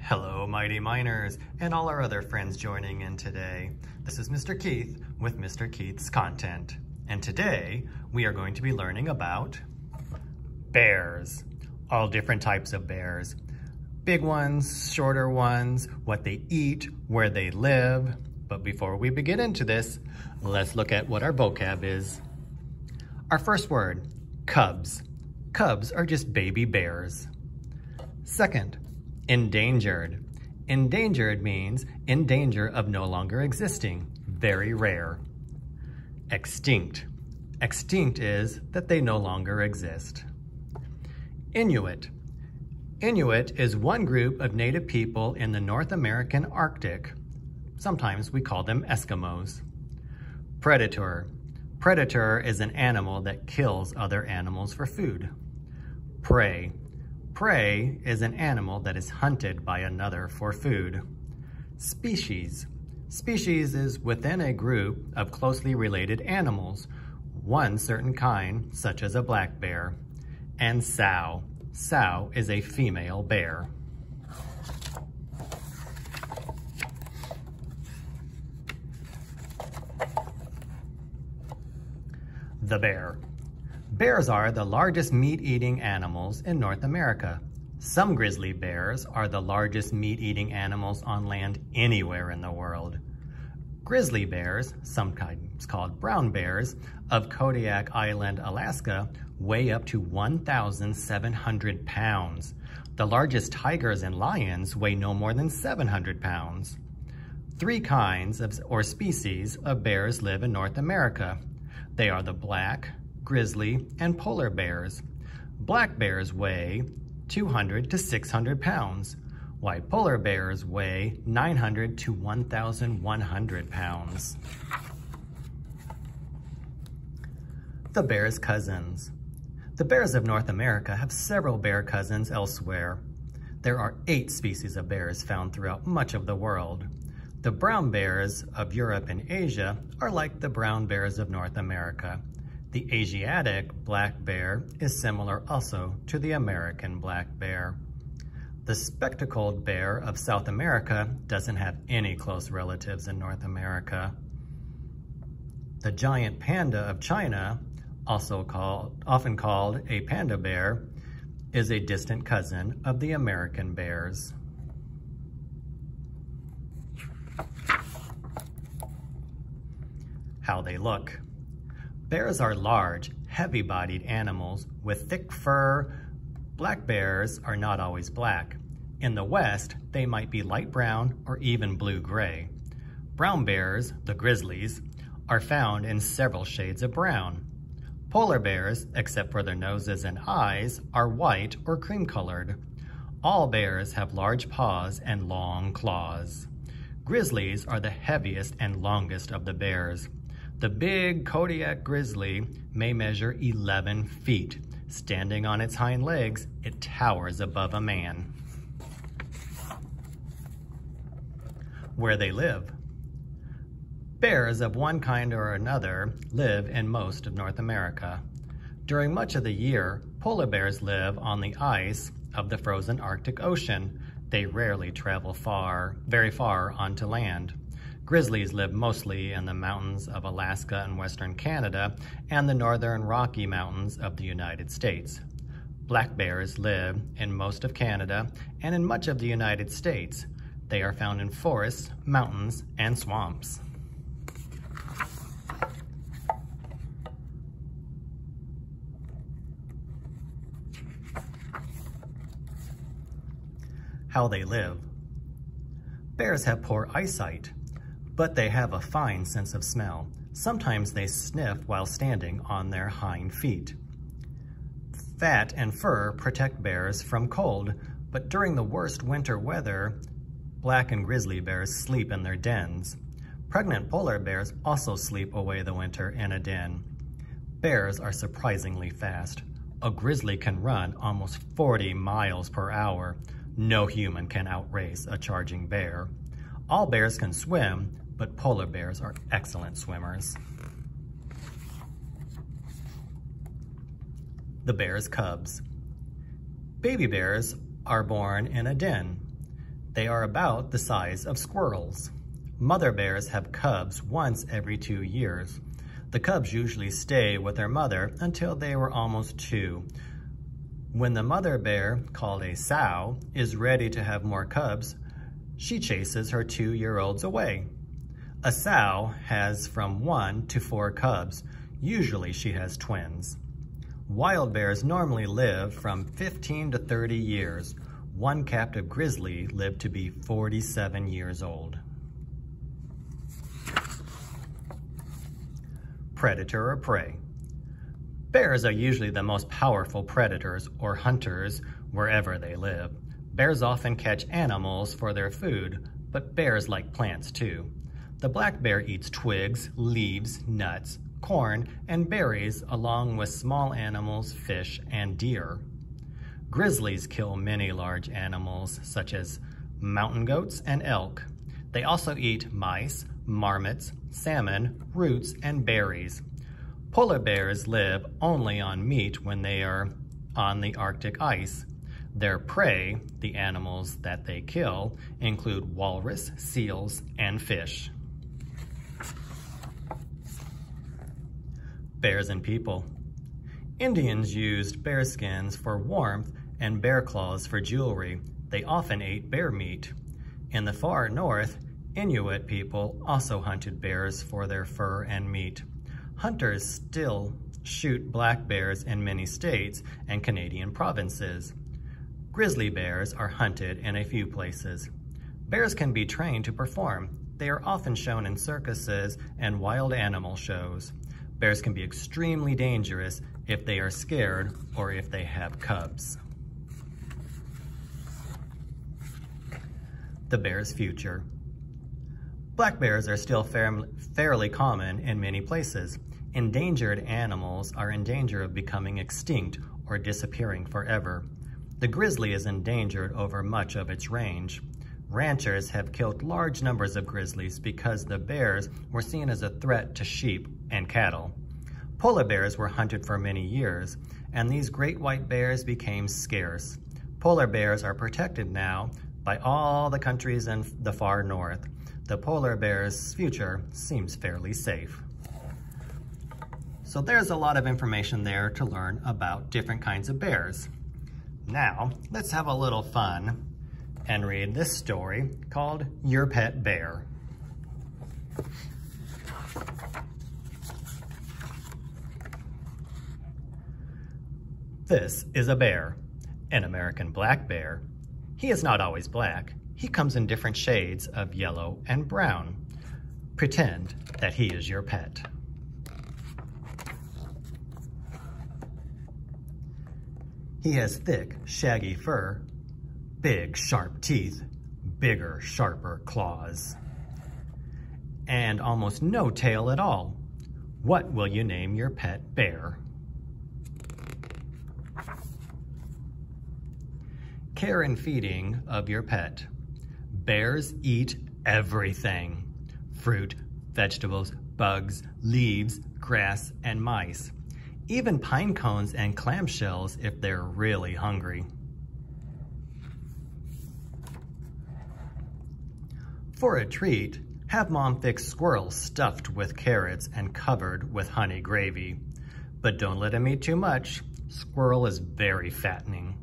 Hello, Mighty Miners, and all our other friends joining in today. This is Mr. Keith with Mr. Keith's Content. And today, we are going to be learning about bears. All different types of bears. Big ones, shorter ones, what they eat, where they live. But before we begin into this, let's look at what our vocab is. Our first word, cubs. Cubs are just baby bears. Second, endangered. Endangered means in danger of no longer existing, very rare. Extinct. Extinct is that they no longer exist. Inuit. Inuit is one group of native people in the North American Arctic. Sometimes we call them Eskimos. Predator. Predator is an animal that kills other animals for food. Prey. Prey is an animal that is hunted by another for food. Species. Species is within a group of closely related animals, one certain kind, such as a black bear. And sow. Sow is a female bear. The bear. Bears are the largest meat-eating animals in North America. Some grizzly bears are the largest meat-eating animals on land anywhere in the world. Grizzly bears, sometimes called brown bears, of Kodiak Island, Alaska, weigh up to 1,700 pounds. The largest tigers and lions weigh no more than 700 pounds. Three kinds or species of bears live in North America. They are the black, grizzly, and polar bears. Black bears weigh 200 to 600 pounds, while polar bears weigh 900 to 1,100 pounds. The bear's cousins. The bears of North America have several bear cousins elsewhere. There are 8 species of bears found throughout much of the world. The brown bears of Europe and Asia are like the brown bears of North America. The Asiatic black bear is similar also to the American black bear. The spectacled bear of South America doesn't have any close relatives in North America. The giant panda of China, often called a panda bear, is a distant cousin of the American bears. How they look. Bears are large, heavy-bodied animals with thick fur. Black bears are not always black. In the West, they might be light brown or even blue-gray. Brown bears, the grizzlies, are found in several shades of brown. Polar bears, except for their noses and eyes, are white or cream-colored. All bears have large paws and long claws. Grizzlies are the heaviest and longest of the bears. The big Kodiak grizzly may measure 11 feet. Standing on its hind legs, it towers above a man. Where they live. Bears of one kind or another live in most of North America. During much of the year, polar bears live on the ice of the frozen Arctic Ocean. They rarely travel very far onto land. Grizzlies live mostly in the mountains of Alaska and Western Canada and the northern Rocky Mountains of the United States. Black bears live in most of Canada and in much of the United States. They are found in forests, mountains, and swamps. How they live. Bears have poor eyesight, but they have a fine sense of smell. Sometimes they sniff while standing on their hind feet. Fat and fur protect bears from cold, but during the worst winter weather, black and grizzly bears sleep in their dens. Pregnant polar bears also sleep away the winter in a den. Bears are surprisingly fast. A grizzly can run almost 40 miles per hour. No human can outrace a charging bear. All bears can swim, but polar bears are excellent swimmers. The bear's cubs. Baby bears are born in a den. They are about the size of squirrels. Mother bears have cubs once every 2 years. The cubs usually stay with their mother until they were almost 2. When the mother bear, called a sow, is ready to have more cubs, she chases her 2-year-olds away. A sow has from 1 to 4 cubs. Usually she has twins. Wild bears normally live from 15 to 30 years. One captive grizzly lived to be 47 years old. Predator or prey. Bears are usually the most powerful predators or hunters wherever they live. Bears often catch animals for their food, but bears like plants too. The black bear eats twigs, leaves, nuts, corn, and berries, along with small animals, fish, and deer. Grizzlies kill many large animals, such as mountain goats and elk. They also eat mice, marmots, salmon, roots, and berries. Polar bears live only on meat when they are on the Arctic ice. Their prey, the animals that they kill, include walrus, seals, and fish. Bears and people. Indians used bear skins for warmth and bear claws for jewelry. They often ate bear meat. In the far north, Inuit people also hunted bears for their fur and meat. Hunters still shoot black bears in many states and Canadian provinces. Grizzly bears are hunted in a few places. Bears can be trained to perform. They are often shown in circuses and wild animal shows. Bears can be extremely dangerous if they are scared or if they have cubs. The bear's future. Black bears are still fairly common in many places. Endangered animals are in danger of becoming extinct or disappearing forever. The grizzly is endangered over much of its range. Ranchers have killed large numbers of grizzlies because the bears were seen as a threat to sheep and cattle. Polar bears were hunted for many years, and these great white bears became scarce. Polar bears are protected now by all the countries in the far north. The polar bear's future seems fairly safe. So there's a lot of information there to learn about different kinds of bears. Now, let's have a little fun and read this story called Your Pet Bear. This is a bear, an American black bear. He is not always black. He comes in different shades of yellow and brown. Pretend that he is your pet. He has thick, shaggy fur, big, sharp teeth, bigger, sharper claws, and almost no tail at all. What will you name your pet bear? Care and feeding of your pet. Bears eat everything: fruit, vegetables, bugs, leaves, grass, and mice. Even pine cones and clamshells if they're really hungry. For a treat, have Mom fix squirrels stuffed with carrots and covered with honey gravy. But don't let him eat too much. Squirrel is very fattening.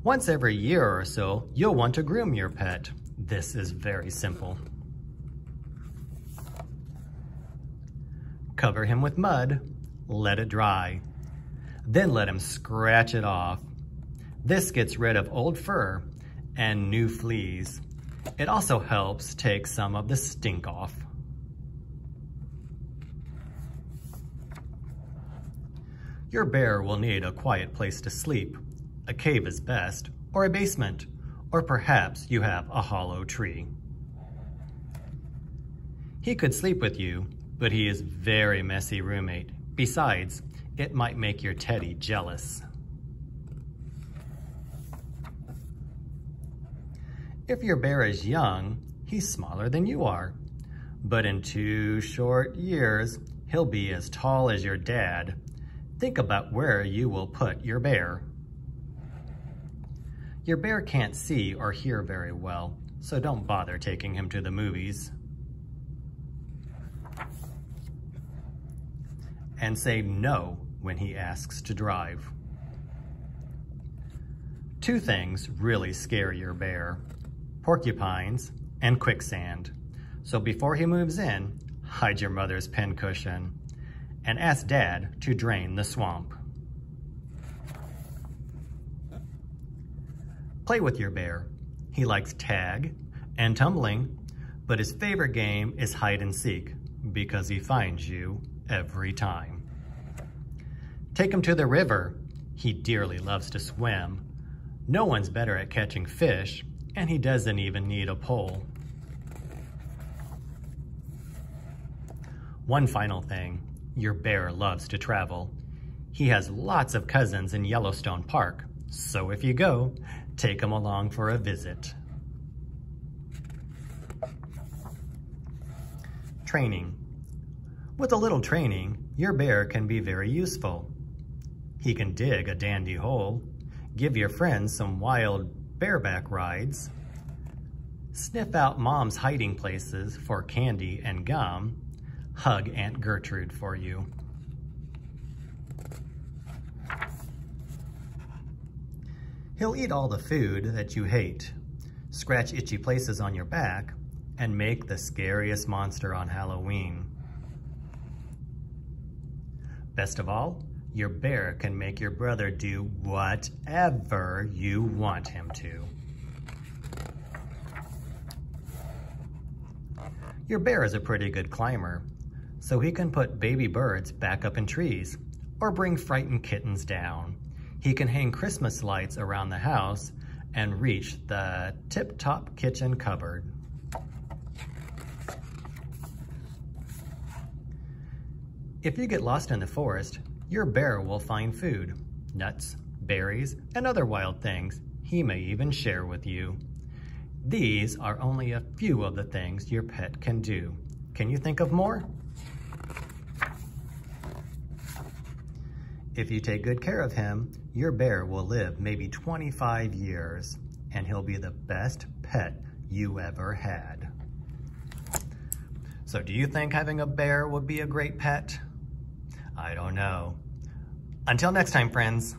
Once every year or so, you'll want to groom your pet. This is very simple. Cover him with mud. Let it dry. Then let him scratch it off. This gets rid of old fur and new fleas. It also helps take some of the stink off. Your bear will need a quiet place to sleep. A cave is best, or a basement, or perhaps you have a hollow tree. He could sleep with you, but he is a very messy roommate. Besides, it might make your teddy jealous. If your bear is young, he's smaller than you are. But in 2 short years, he'll be as tall as your dad. Think about where you will put your bear. Your bear can't see or hear very well, so don't bother taking him to the movies. And say no when he asks to drive. Two things really scare your bear: porcupines and quicksand. So before he moves in, hide your mother's pincushion and ask Dad to drain the swamp. Play with your bear. He likes tag and tumbling, but his favorite game is hide and seek because he finds you every time. Take him to the river. He dearly loves to swim. No one's better at catching fish, and he doesn't even need a pole. One final thing, your bear loves to travel. He has lots of cousins in Yellowstone Park, so if you go, take him along for a visit. Training. With a little training, your bear can be very useful. He can dig a dandy hole, give your friends some wild bareback rides, sniff out Mom's hiding places for candy and gum, hug Aunt Gertrude for you. He'll eat all the food that you hate, scratch itchy places on your back, and make the scariest monster on Halloween. Best of all, your bear can make your brother do whatever you want him to. Your bear is a pretty good climber, so he can put baby birds back up in trees or bring frightened kittens down. He can hang Christmas lights around the house and reach the tip-top kitchen cupboard. If you get lost in the forest, your bear will find food, nuts, berries, and other wild things. He may even share with you. These are only a few of the things your pet can do. Can you think of more? If you take good care of him, your bear will live maybe 25 years, and he'll be the best pet you ever had. So do you think having a bear would be a great pet? I don't know. Until next time, friends.